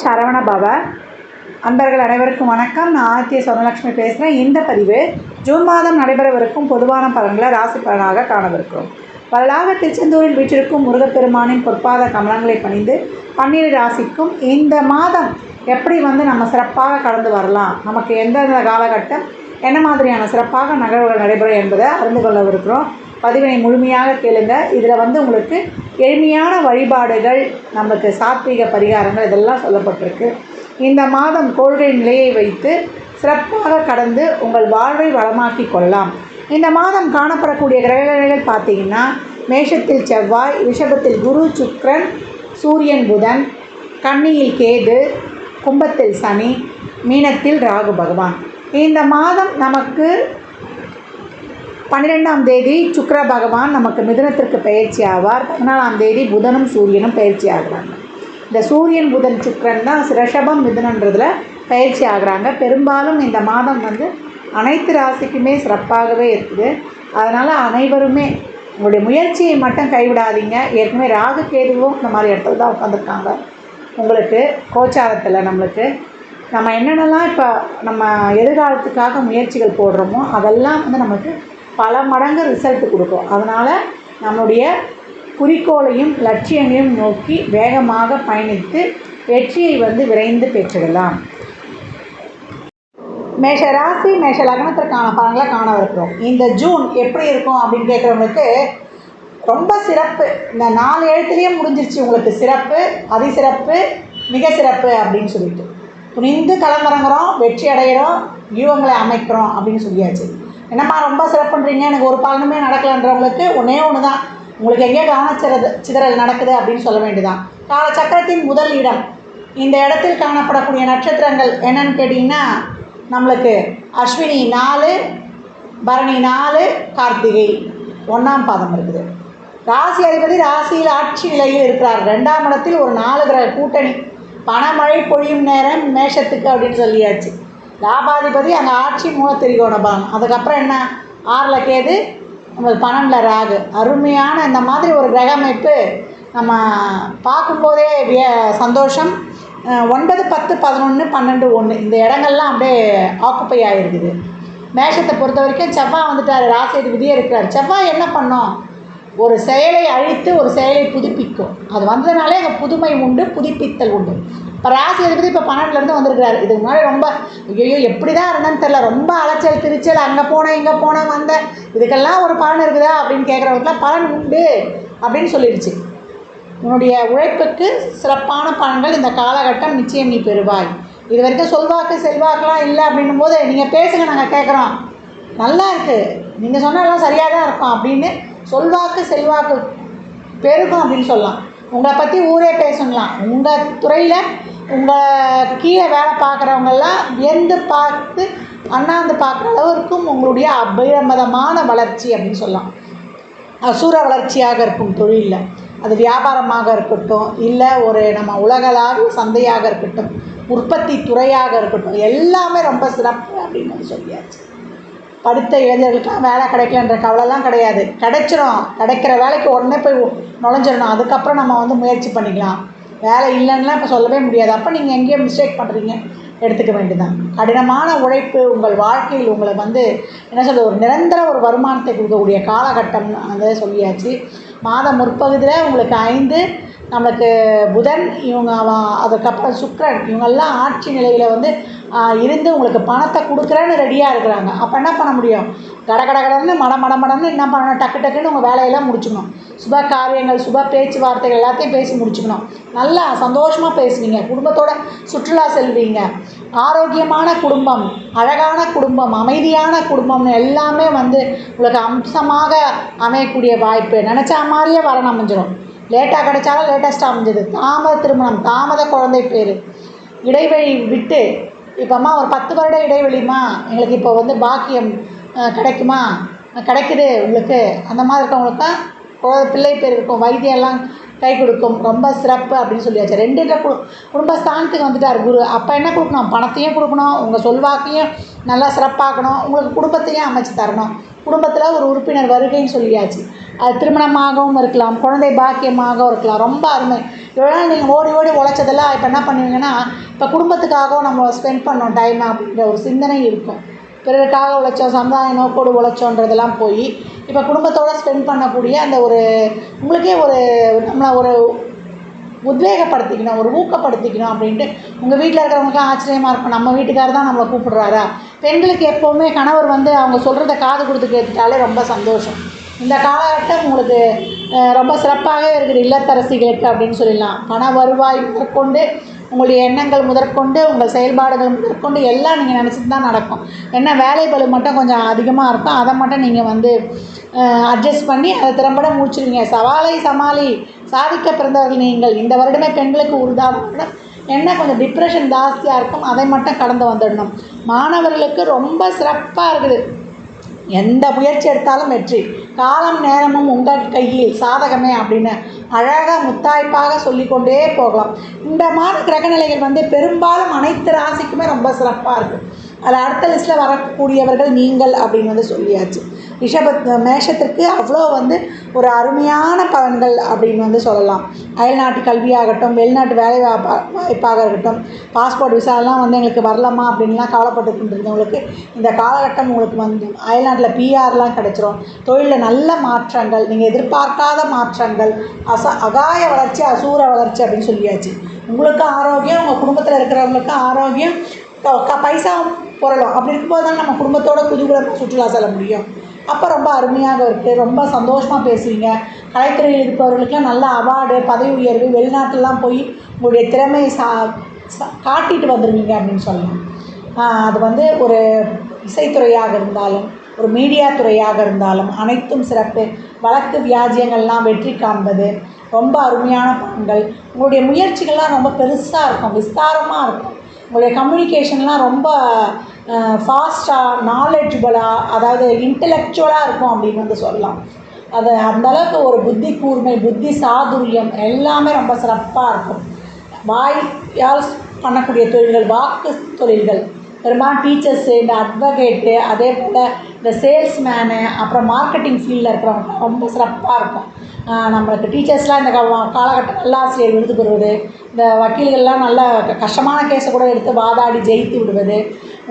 சரவண பவ. அன்பர்கள் அனைவருக்கும் வணக்கம். நான் ஆதித்ய சொர்ணலக்ஷ்மி பேசுகிறேன். இந்த பதிவு ஜூன் மாதம் நடைபெறவிருக்கும் பொதுவான பலன்களை ராசி பலனாக காணவிருக்கிறோம். வரலாக திருச்செந்தூரில் வீற்றிருக்கும் முருகப்பெருமானின் பொற்பாத கமலங்களை பணிந்து 12 ராசிக்கும் இந்த மாதம் எப்படி நம்ம சிறப்பாக கடந்து வரலாம், நமக்கு எந்தெந்த காலகட்டம் என்ன மாதிரியான சிறப்பாக நிகழ்வுகள் நடைபெறும் என்பதை அறிந்து கொள்ளவிருக்கிறோம். பதிவினை முழுமையாக கேளுங்க. இதில் உங்களுக்கு எளிமையான வழிபாடுகள், நமக்கு சாத்வீக பரிகாரங்கள் இதெல்லாம் சொல்லப்பட்டிருக்கு. இந்த மாதம் கோள்கை நிலையை வைத்து சிறப்பாக கடந்து உங்கள் வாழ்வை வளமாக்கி கொள்ளலாம். இந்த மாதம் காணப்படக்கூடிய கிரகநிலைகள் பார்த்திங்கன்னா, மேஷத்தில் செவ்வாய், ரிஷபத்தில் குரு, சுக்கிரன், சூரியன், புதன், கன்னியில் கேது, கும்பத்தில் சனி, மீனத்தில் ராகு பகவான். இந்த மாதம் நமக்கு 12ஆம் தேதி சுக்கிர பகவான் நமக்கு மிதுனத்திற்கு பயிற்சி ஆவார். 14ஆம் தேதி புதனும் சூரியனும் பயிற்சி ஆகிறாங்க. இந்த சூரியன், புதன், சுக்கிரன் தான் ரிஷபம் மிதுனன்றதில் பயிற்சி ஆகிறாங்க. பெரும்பாலும் இந்த மாதம் அனைத்து ராசிக்குமே சிறப்பாகவே இருக்குது. அதனால் அனைவருமே உங்களுடைய முயற்சியை மட்டும் கைவிடாதீங்க. ஏற்கனவே ராகு கேதுவும் இந்த மாதிரி இடத்துல தான் உட்காந்துருக்காங்க. உங்களுக்கு கோச்சாரத்தில் நம்ம என்னென்னலாம் இப்போ நம்ம எதிர்காலத்துக்காக முயற்சிகள் போடுறோமோ அதெல்லாம் நமக்கு பல மடங்கு ரிசல்ட் கொடுக்கும். அதனால் நம்முடைய குறிக்கோளையும் லட்சியங்களையும் நோக்கி வேகமாக பயணித்து வெற்றியை விரைந்து பெற்றிடலாம். மேஷ ராசி மேஷ லக்னத்திற்கான பலன்களை காணவிருக்கிறோம். இந்த ஜூன் எப்படி இருக்கும் அப்படின்னு கேட்குறவங்களுக்கு ரொம்ப சிறப்பு. இந்த 4 எழுத்துலேயே முடிஞ்சிருச்சு உங்களுக்கு. சிறப்பு, அதிசிறப்பு, மிக சிறப்பு அப்படின்னு சொல்லிட்டு துணிந்து களமிறங்குறோம், வெற்றி அடைகிறோம், வியூகங்களை அமைக்கிறோம் அப்படின்னு சொல்லியாச்சு. என்னம்மா ரொம்ப சிறப்புன்றீங்க, எனக்கு ஒரு பலனுமே நடக்கலைன்றவங்களுக்கு ஒன்றே ஒன்று தான், உங்களுக்கு எங்கேயோ கவனச்சிதறல் நடக்குது அப்படின்னு சொல்ல வேண்டியதான். காலச்சக்கரத்தின் முதல் இடம், இந்த இடத்தில் காணப்படக்கூடிய நட்சத்திரங்கள் என்னன்னு கேட்டிங்கன்னா, நம்மளுக்கு அஸ்வினி 4, பரணி 4, கார்த்திகை 1ஆம் பாதம் இருக்குது. ராசி அதிபதி ராசியில் ஆட்சி நிலையில் இருக்கிறார். 2ஆம் இடத்தில் ஒரு 4 கிரக கூட்டணி. பணமழை பொழியும் நேரம் மேஷத்துக்கு அப்படின்னு சொல்லியாச்சு. லாபாதிபதி அங்கே ஆட்சி மூலத்திரிகோண பலம். அதுக்கப்புறம் என்ன, 6ல் கேது, நம்மளுக்கு 12ல் ராகு. அருமையான இந்த மாதிரி ஒரு கிரக அமைப்பு நம்ம பார்க்கும்போதே சந்தோஷம். 9, 10, 11, 12, 1 இந்த இடங்கள்லாம் அப்படியே ஆக்குப்பை ஆகிருக்குது. மேஷத்தை பொறுத்த வரைக்கும் செவ்வாய் வந்துட்டார், ராசி அதிபதியே இருக்கிறார். செவ்வாய் என்ன பண்ணோம், ஒரு செயலை அழித்து ஒரு செயலை புதுப்பிக்கும். அது வந்ததுனாலே அங்கே புதுமை உண்டு, புதுப்பித்தல் உண்டு. இப்போ ராசி அதிபதி இப்போ 12லேருந்து வந்திருக்கிறாரு. இதுக்கு முன்னாடி ரொம்ப ஐயோ எப்படி தான் இருந்தேன்னு தெரில, ரொம்ப அலைச்சல் திருச்சல், அங்கே போனேன் இங்கே போனேன் வந்தேன், இதுக்கெல்லாம் ஒரு பலன் இருக்குதா அப்படின்னு கேட்குறவங்களுக்குலாம் பலன் உண்டு அப்படின்னு சொல்லிடுச்சு. உன்னுடைய உழைப்புக்கு சிறப்பான பலன்கள் இந்த காலகட்டம் நிச்சயம் நீ பெறுவாய். இது வரைக்கும் சொல்வாக்கு செல்வாக்கெலாம் இல்லை அப்படின்னும் போது நீங்கள் பேசுங்க, நாங்கள் கேட்குறோம், நல்லா இருக்குது, நீங்கள் சொன்னாலும் சரியாக தான் இருக்கும் அப்படின்னு சொல்வாக்கு செல்வாக்கு பெருகும் அப்படின்னு சொல்லலாம். உங்களை பற்றி ஊரே பேசலாம். உங்கள் துறையில் உங்கள் கீழே வேலை பார்க்குறவங்கெல்லாம் வியந்து பார்த்து அண்ணாந்து பார்க்குற அளவுக்கும் உங்களுடைய அபரிமிதமான வளர்ச்சி அப்படின்னு சொல்லலாம். அசுர வளர்ச்சியாக இருக்கும் தொழிலில், அது வியாபாரமாக இருக்கட்டும், இல்லை ஒரு நம்ம உலகளாவிய சந்தையாக இருக்கட்டும், உற்பத்தி துறையாக இருக்கட்டும், எல்லாமே ரொம்ப சிறப்பு அப்படின்னு சொல்லியாச்சு. படித்த இளைஞர்களுக்கெல்லாம் வேலை கிடைக்கலன்ற கவலைலாம் கிடையாது. கிடைச்சிரும். கிடைக்கிற வேலைக்கு உடனே போய் நுழைஞ்சிடணும். அதுக்கப்புறம் நம்ம முயற்சி பண்ணிக்கலாம். வேலை இல்லைன்னா இப்போ சொல்லவே முடியாது. அப்போ நீங்கள் எங்கேயோ மிஸ்டேக் பண்ணுறீங்க, எடுத்துக்க வேண்டியதான். கடினமான உழைப்பு உங்கள் வாழ்க்கையில் உங்களை என்ன சொல்கிறது, ஒரு நிரந்தர ஒரு வருமானத்தை கொடுக்கக்கூடிய காலகட்டம் அதை சொல்லியாச்சு. மாதம் முற்பகுதியில் உங்களுக்கு 5 நம்மளுக்கு புதன், இவங்க அதுக்கப்புறம் சுக்கிரன், இவங்கெல்லாம் ஆட்சி நிலையில் இருந்து உங்களுக்கு பணத்தை கொடுக்குறேன்னு ரெடியாக இருக்கிறாங்க. அப்போ என்ன பண்ண முடியும், கடன்னு மடமடன்னு என்ன பண்ணணும், டக்கு டக்குன்னு உங்கள் வேலையெல்லாம் முடிச்சுக்கணும். சுப காரியங்கள், சுப பேச்சுவார்த்தைகள் எல்லாத்தையும் பேசி முடிச்சுக்கணும். நல்லா சந்தோஷமாக பேசுவீங்க, குடும்பத்தோட சுற்றுலா செல்வீங்க. ஆரோக்கியமான குடும்பம், அழகான குடும்பம், அமைதியான குடும்பம்னு எல்லாமே உங்களுக்கு அம்சமாக அமையக்கூடிய வாய்ப்பு. நினச்சா மாதிரியே வரணும், அமைஞ்சிடும். லேட்டாக கிடைச்சாலும் லேட்டஸ்ட்டாக அமைஞ்சது. தாமத திருமணம், தாமத குழந்தை பேர், இடைவெளி விட்டு இப்போம்மா ஒரு 10 வருட இடைவெளிமா எங்களுக்கு இப்போ பாக்கியம் கிடைக்குமா, கிடைக்குது உங்களுக்கு, அந்த மாதிரி இருக்கவங்களுக்கு தான் பிள்ளை பேர் இருக்கும், வைத்தியெல்லாம் கை கொடுக்கும், ரொம்ப சிறப்பு அப்படின்னு சொல்லியாச்சு. 2 குடும்பஸ்தானத்துக்கு வந்துட்டார் குரு. அப்போ என்ன கொடுக்கணும், பணத்தையும் கொடுக்கணும், உங்கள் சொல்வாக்கையும் நல்லா சிறப்பாக்கணும், உங்களுக்கு குடும்பத்தையும் அமைச்சு தரணும். குடும்பத்தில் ஒரு உறுப்பினர் வருகைன்னு சொல்லியாச்சு. அது திருமணமாகவும் இருக்கலாம், குழந்தை பாக்கியமாகவும் இருக்கலாம். ரொம்ப அருமை. இவ்வளோ நாள் நீங்கள் ஓடி ஓடி உழைச்சதெல்லாம் இப்போ என்ன பண்ணுவீங்கன்னா, இப்போ குடும்பத்துக்காகவும் நம்ம ஸ்பெண்ட் பண்ணோம் டைம் அப்படின்ற ஒரு சிந்தனை இருக்கும். பிறருக்காக உழைச்சோம், சமுதாய நோக்கோடு உழைச்சோன்றதெல்லாம் போய் இப்போ குடும்பத்தோடு ஸ்பெண்ட் பண்ணக்கூடிய அந்த ஒரு உங்களுக்கே ஒரு நம்மளை ஒரு உத்வேகப்படுத்திக்கணும், ஒரு ஊக்கப்படுத்திக்கணும் அப்படின்ட்டு உங்கள் வீட்டில் இருக்கிறவங்களுக்குலாம் ஆச்சரியமாக இருக்கும். நம்ம வீட்டுக்காரர் தான் நம்மளை கூப்பிடுறாரா? பெண்களுக்கு எப்போவுமே கணவர் அவங்க சொல்கிறத காது கொடுத்து கேட்டுட்டாலே ரொம்ப சந்தோஷம். இந்த காலகட்டம் உங்களுக்கு ரொம்ப சிறப்பாகவே இருக்குது இல்லத்தரசிகளுக்கு அப்படின்னு சொல்லிடலாம். பண வருவாய் முதற்கொண்டு, உங்களுடைய எண்ணங்கள் முதற்கொண்டு, உங்கள் செயல்பாடுகள் முதற்கொண்டு எல்லாம் நீங்கள் நினச்சிட்டு தான் நடக்கும். என்ன வேலை பளு மட்டும் கொஞ்சம் அதிகமாக இருக்கும், அதை மட்டும் நீங்கள் அட்ஜஸ்ட் பண்ணி அதை திறம்பட முடிச்சுடுவீங்க. சவாலை சமாளி, சாதிக்க பிறந்தவர்கள் நீங்கள். இந்த வருடமே பெண்களுக்கு உருதாகணும். என்ன கொஞ்சம் டிப்ரெஷன் ஜாஸ்தியாக இருக்கும், அதை மட்டும் கடந்து வந்துடணும். மாணவர்களுக்கு ரொம்ப சிறப்பாக இருக்குது. எந்த முயற்சி எடுத்தாலும் வெற்றி. காலம் நேரமும் உங்கள் கையில், சாதகமே அப்படின்னு அழகாக முத்தாய்ப்பாக சொல்லிக்கொண்டே போகலாம். இந்த மாத கிரகநிலைகள் பெரும்பாலும் அனைத்து ராசிக்குமே ரொம்ப சிறப்பாக இருக்குது. அதில் அடுத்த லிஸ்ட்டில் வரக்கூடியவர்கள் நீங்கள் அப்படின்னு சொல்லியாச்சு. மேஷத்திற்கு அவ்வளோ ஒரு அருமையான பலன்கள் அப்படின்னு சொல்லலாம். அயல்நாட்டு கல்வியாகட்டும், வெளிநாட்டு வேலை வாய்ப்பாக இருக்கட்டும், பாஸ்போர்ட் விசாலாம் எங்களுக்கு வரலாமா அப்படின்லாம் கவலைப்பட்டு இருந்தவங்களுக்கு இந்த காலகட்டம் உங்களுக்கு அயல்நாட்டில் பிஆர்லாம் கிடச்சிரும். தொழிலில் நல்ல மாற்றங்கள், நீங்கள் எதிர்பார்க்காத மாற்றங்கள், அகாய வளர்ச்சி, அசூர வளர்ச்சி அப்படின்னு சொல்லியாச்சு. உங்களுக்கு ஆரோக்கியம், உங்கள் குடும்பத்தில் இருக்கிறவங்களுக்கு ஆரோக்கியம், பைசா பொருளும். அப்படி இருக்கும்போது தான் நம்ம குடும்பத்தோட குதூகலமாக சுற்றுலா செல்ல முடியும். அப்போ ரொம்ப அருமையாக இருக்குது. ரொம்ப சந்தோஷமாக பேசுவீங்க. கலைத்துறையில் இருப்பவர்களுக்கெல்லாம் நல்ல அவார்டு, பதவி உயர்வு, வெளிநாட்டிலலாம் போய் உங்களுடைய திறமையை காட்டிட்டு வந்துடுவீங்க அப்படின்னு சொல்லலாம். அது ஒரு இசைத்துறையாக இருந்தாலும், ஒரு மீடியா துறையாக இருந்தாலும் அனைத்தும் சிறப்பு. வழக்கு வியாஜியங்கள்லாம் வெற்றி காண்பது ரொம்ப அருமையான பலன்கள். உங்களுடைய முயற்சிகள்லாம் ரொம்ப பெருசாக இருக்கும், விஸ்தாரமாக இருக்கும். உங்களுடைய கம்யூனிகேஷன்லாம் ரொம்ப ஃபாஸ்ட்டாக, நாலெட்ஜபிளாக, அதாவது இன்டலெக்சுவலாக இருக்கும் அப்படின்னு சொல்லலாம். அது அந்தளவுக்கு ஒரு புத்தி கூர்மை, புத்தி சாதுரியம் எல்லாமே ரொம்ப சிறப்பாக இருக்கும். வாயால் பண்ணக்கூடிய தொழில்கள், வாக்கு தொழில்கள், பெரும்பாலும் டீச்சர்ஸு, இந்த அட்வொகேட்டு, அதே போல் இந்த சேல்ஸ்மேனு, அப்புறம் மார்க்கெட்டிங் ஃபீல்டில் இருக்கிறவங்க ரொம்ப சிறப்பாக இருக்கும். நம்மளுக்கு டீச்சர்ஸ்லாம் இந்த காலகட்டம் நல்லாசிரியர் விருது பெறுவது, இந்த வக்கீல்கள்லாம் நல்ல கஷ்டமான கேஸை கூட எடுத்து வாதாடி ஜெயித்து விடுவது,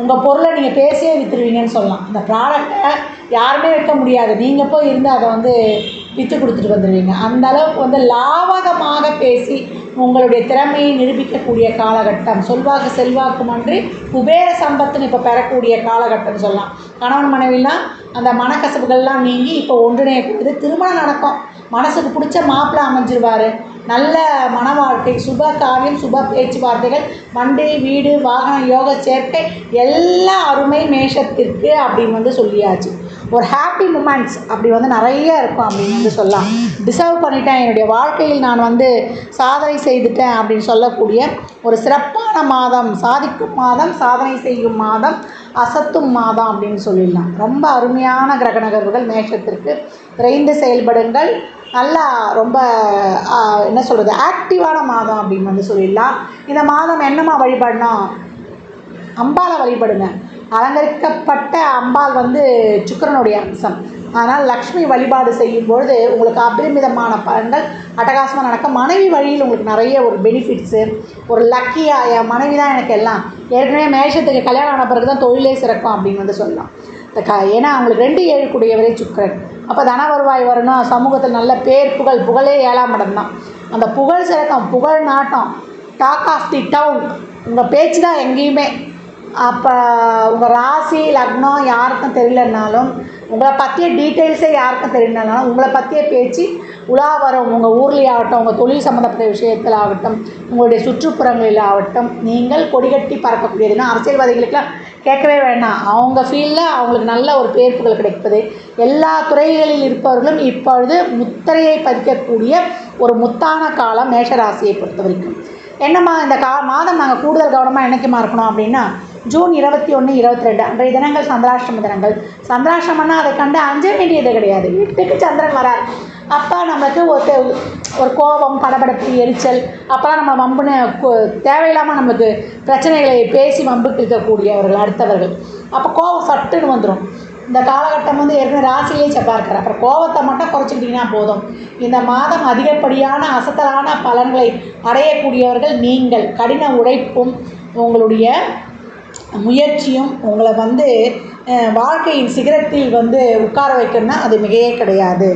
உங்கள் பொருளை நீங்கள் பேசியே விற்றுருவீங்கன்னு சொல்லலாம். இந்த ப்ராடக்டை யாருமே விற்க முடியாது, நீங்கள் போய் இருந்து அதை விற்று கொடுத்துட்டு வந்துடுவீங்க. அந்தளவுக்கு லாவகமாக பேசி உங்களுடைய திறமையை நிரூபிக்கக்கூடிய காலகட்டம். சொல்வாக்கு செல்வாக்குமன்றி குபேர சம்பத்துன்னு இப்போ பெறக்கூடிய காலகட்டம்னு சொல்லலாம். கணவன் மனைவிலாம் அந்த மனக்கசப்புகள்லாம் நீங்கி இப்போ ஒன்றிணையக்கூடியது. திருமணம் நடக்கும், மனசுக்கு பிடிச்ச மாப்பிள்ளை அமைஞ்சிருவார். நல்ல மன வாழ்க்கை, சுப காரியம், சுப பேச்சுவார்த்தைகள், வண்டி, வீடு, வாகன யோக சேர்க்கை எல்லாம் அருமை மேஷத்திற்கு அப்படின்னு சொல்லியாச்சு. ஒரு ஹாப்பி மூமெண்ட்ஸ் அப்படி நிறைய இருக்கும் அப்படின்னு சொல்லலாம். டிசர்வ் பண்ணிட்டேன், என்னுடைய வாழ்க்கையில் நான் சாதனை செய்துட்டேன் அப்படின்னு சொல்லக்கூடிய ஒரு சிறப்பான மாதம், சாதிக்கும் மாதம், சாதனை செய்யும் மாதம், அசத்தும் மாதம் அப்படின்னு சொல்லிடலாம். ரொம்ப அருமையான கிரக நகர்வுகள் மேஷத்திற்கு. விரைந்து செயல்படுங்கள். நல்லா ரொம்ப என்ன சொல்கிறது, ஆக்டிவான மாதம் அப்படின்னு சொல்லிடலாம். இந்த மாதம் என்னமா வழிபடணும்? அம்பாலை வழிபடுங்க. அலங்கரிக்கப்பட்ட அம்பாள் சுக்கிரனுடைய அம்சம். அதனால் லக்ஷ்மி வழிபாடு செய்யும்பொழுது உங்களுக்கு அபரிமிதமான பலன்கள் அட்டகாசமாக நடக்கும். மனைவி வழியில் உங்களுக்கு நிறைய ஒரு பெனிஃபிட்ஸு, ஒரு லக்கியாக என் மனைவி தான் எனக்கு எல்லாம். ஏற்கனவே மேஷத்துக்கு கல்யாணம் ஆன பிறகு தான் தொழிலே சிறக்கும் அப்படின்னு சொல்லலாம். ஏன்னா அவங்களுக்கு 2 கூடியவரே சுக்கிரன். அப்போ தன வருவாய் வரணும், சமூகத்தில் நல்ல பேர் புகழ், புகழே 7ஆம் இடம் தான். அந்த புகழ் சிறக்கம், புகழ் நாட்டம், டாக் ஆஃப் தி டவுன், உங்கள் பேச்சு தான் எங்கேயுமே. அப்போ உங்கள் ராசி லக்னம் யாருக்கும் தெரியலனாலும், உங்களை பற்றிய டீட்டெயில்ஸே யாருக்கும் தெரியலனாலும், உங்களை பற்றிய பேச்சு உலா வரும். உங்கள் ஊர்லேயே ஆகட்டும், உங்கள் தொழில் சம்மந்தப்பட்ட விஷயத்தில் ஆகட்டும், உங்களுடைய சுற்றுப்புறங்களில் ஆகட்டும், நீங்கள் கொடிகட்டி பறக்கக்கூடியதுன்னா அரசியல்வாதிகளுக்கெல்லாம் கேட்கவே வேண்டாம். அவங்க ஃபீல்டில் அவங்களுக்கு நல்ல ஒரு பேர்ப்புகள் கிடைப்பது. எல்லா துறைகளில் இருப்பவர்களும் இப்பொழுது முத்திரையை பதிக்கக்கூடிய ஒரு முத்தான காலம் மேஷராசியை பொறுத்த வரைக்கும். என்னம்மா இந்த மாதம் நாங்கள் கூடுதல் கவனமாக என்னைக்குமா இருக்கணும் அப்படின்னா, ஜூன் 21, 22 அன்றைய தினங்கள் சந்திராஷ்டம தினங்கள். சந்திராஷ்டமன்னா அதை கண்டு அஞ்ச வேண்டியது கிடையாது. வீட்டுக்கு சந்திரன் வரார். அப்போ நம்மளுக்கு ஒரு கோபம், படபடப்பு, எரிச்சல், அப்போலாம் நம்ம வம்புன்னு தேவையில்லாமல் நம்மளுக்கு பிரச்சனைகளை பேசி வம்புக்கு இருக்கக்கூடியவர்கள் அடுத்தவர்கள். அப்போ கோபம் சட்டுன்னு வந்துடும். இந்த காலகட்டம் வந்து ஏற்கனவே ராசியிலே செவ்வாய் இருக்கிறார். அப்புறம் கோபத்தை மட்டும் குறைச்சிக்கிட்டிங்கன்னா போதும். இந்த மாதம் அதிகப்படியான அசத்தலான பலன்களை அடையக்கூடியவர்கள் நீங்கள். கடின உழைப்பும் உங்களுடைய முயற்சியும் உங்களை வந்து வாழ்க்கையின் சிகரத்தில் வந்து உட்கார வைக்கணும்னா அது மிகையே கிடையாது.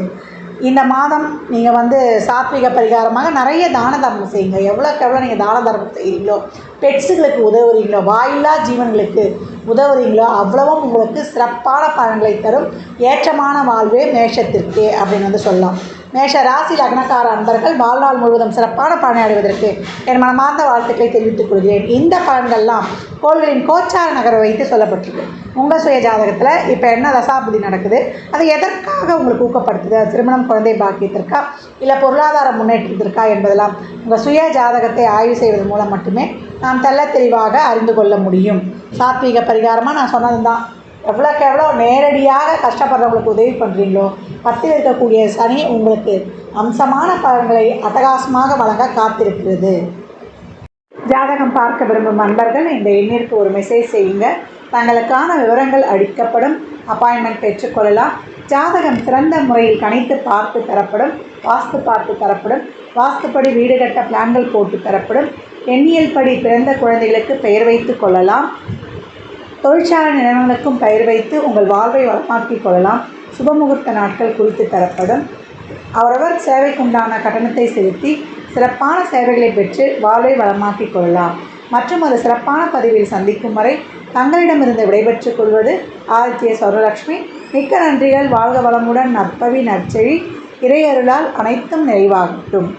இந்த மாதம் நீங்கள் வந்து சாத்விக பரிகாரமாக நிறைய தான தர்மம் செய்யுங்க. எவ்வளோக்கு எவ்வளோ நீங்கள் தான தர்மம் செய்கிறீங்களோ, பெட்ஸுகளுக்கு உதவுறீங்களோ, வாயில்லா ஜீவன்களுக்கு உதவுறீங்களோ அவ்வளவும் உங்களுக்கு சிறப்பான பலன்களை தரும். ஏற்றமான வாழ்வே மேஷத்திற்கு அப்படின்னு வந்து சொல்லலாம். மேஷ ராசி லக்னக்கார அன்பர்கள் வாழ்நாள் முழுவதும் சிறப்பான பலனை அடைவதற்கு என் மனமார்ந்த வாழ்த்துக்களை தெரிவித்துக் கொள்கிறேன். இந்த பலன்கள்லாம் கோள்களின் கோச்சார நகரை வைத்து சொல்லப்பட்டிருக்கு. உங்கள் சுய ஜாதகத்தில் இப்போ என்ன தசாபுதி நடக்குது, அது எதற்காக உங்களுக்கு ஊக்கப்படுத்துது, திருமணம், குழந்தை பாக்கியத்திற்கா இல்லை பொருளாதார முன்னேற்றத்திற்கா என்பதெல்லாம் உங்கள் சுய ஜாதகத்தை ஆய்வு செய்வதன் மூலம் மட்டுமே நாம் தெள்ள தெளிவாக அறிந்து கொள்ள முடியும். சாத்வீக பரிகாரமாக நான் சொன்னது தான். எவ்வளோக்கு எவ்வளோ நேரடியாக கஷ்டப்படுறவங்களுக்கு உதவி பண்ணுறீங்களோ, 10 இருக்கக்கூடிய சனி உங்களுக்கு அம்சமான பலன்களை அட்டகாசமாக வழங்க காத்திருக்கிறது. ஜாதகம் பார்க்க விரும்பும் நண்பர்கள் இந்த எண்ணிற்கு ஒரு மெசேஜ் செய்யுங்க. தங்களுக்கான விவரங்கள் அளிக்கப்படும். அப்பாயின்மெண்ட் பெற்றுக்கொள்ளலாம். ஜாதகம் சிறந்த முறையில் கணித்து பார்த்து தரப்படும். வாஸ்து பார்த்து தரப்படும். வாஸ்துப்படி வீடு கட்ட பிளான்கள் போட்டு தரப்படும். எண்ணியல் படி பிறந்த குழந்தைகளுக்கு பெயர் வைத்து கொள்ளலாம். தொழிற்சாலை நிறுவனங்களுக்கும் பெயர் வைத்து உங்கள் வாழ்வை வளமாக்கிக் கொள்ளலாம். சுபமுகூர்த்த நாட்கள் குறித்து தரப்படும். அவரவர் சேவைக்குண்டான கட்டணத்தை செலுத்தி சிறப்பான சேவைகளை பெற்று வாழ்வை வளமாக்கிக் கொள்ளலாம். மற்றும் அது சிறப்பான பதிவில் சந்திக்கும் வரை தங்களிடமிருந்து விடைபெற்றுக் கொள்வது ஆதித்ய சௌரலட்சுமி. மிக்க நன்றிகள். வாழ்க வளமுடன். நற்பவி நற்செழி. இறையருளால் அனைத்தும் நிறைவாகட்டும்.